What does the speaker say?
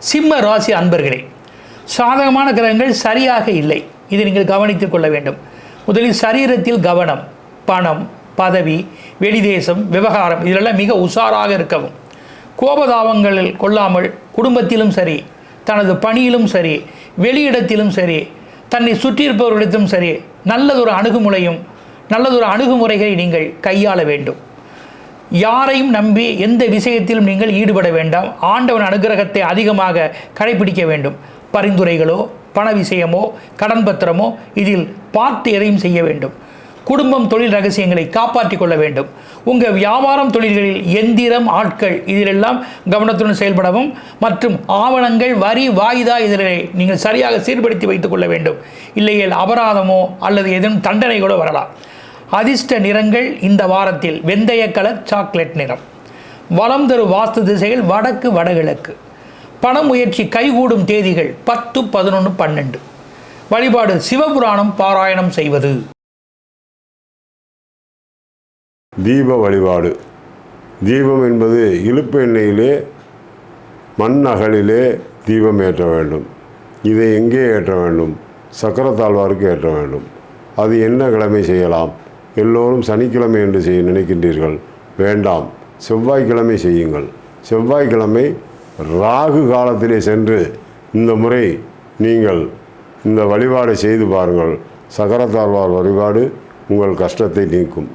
சிம்ம ராசி அன்பர்களே, சாதகமான கிரகங்கள் சரியாக இல்லை. இதை நீங்கள் கவனித்துக் கொள்ள வேண்டும். முதலில் சரீரத்தில் கவனம், பணம், பதவி, வெளிதேசம், விவகாரம் இதிலெல்லாம் மிக உஷாராக இருக்கவும். கோபதாபங்களில் கொள்ளாமல் குடும்பத்திலும் சரி, தனது பணியிலும் சரி, வெளியிடத்திலும் சரி, தன்னை சுற்றியிருப்பவர்களிடத்திலும் சரி நல்லதொரு அணுகுமுறைகளை நீங்கள் கையாள வேண்டும். யாரையும் நம்பி எந்த விஷயத்திலும் நீங்கள் ஈடுபட வேண்டாம். ஆண்டவன் அனுகிரகத்தை அதிகமாக கடைபிடிக்க வேண்டும். பரிந்துரைகளோ பண விஷயமோ கடன் பத்திரமோ இதில் பார்த்து எதையும் செய்ய வேண்டும். குடும்பம், தொழில் ரகசியங்களை காப்பாற்றிக் கொள்ள வேண்டும். உங்கள் வியாபாரம் தொழில்களில் எந்திரம், ஆட்கள் இதிலெல்லாம் கவனத்துடன் செயல்படவும் மற்றும் ஆவணங்கள், வரி, வாய்தா இதில் நீங்கள் சரியாக சீர்படுத்தி வைத்துக் கொள்ள வேண்டும். இல்லையேல் அபராதமோ அல்லது ஏதேனும் தண்டனைகளோ வரலாம். அதிர்ஷ்ட நிறங்கள் இந்த வாரத்தில் வெந்தய கலர், சாக்லேட் நிறம். வலம் தரும் வாஸ்து திசைகள் வடக்கு, வடகிழக்கு. பண முயற்சி கைகூடும் தேதிகள் 10, 11, 12. வழிபாடு சிவபுராணம் பாராயணம் செய்வது. தீப வழிபாடு. தீபம் என்பது இழுப்பு எண்ணெயிலே மண் அகலிலே தீபம் ஏற்ற வேண்டும். இதை எங்கே ஏற்ற வேண்டும்? சக்கரத்தாழ்வாருக்கு ஏற்ற வேண்டும். அது என்ன கிழமை செய்யலாம்? எல்லோரும் சனிக்கிழமை என்று செய்ய நினைக்கின்றீர்கள். வேண்டாம், செவ்வாய்க்கிழமை செய்யுங்கள். செவ்வாய்க்கிழமை ராகு காலத்திலே சென்று இந்த முறை நீங்கள் இந்த வழிபாடை செய்து பாருங்கள். சக்கரத்தாழ்வார் வழிபாடு உங்கள் கஷ்டத்தை நீக்கும்.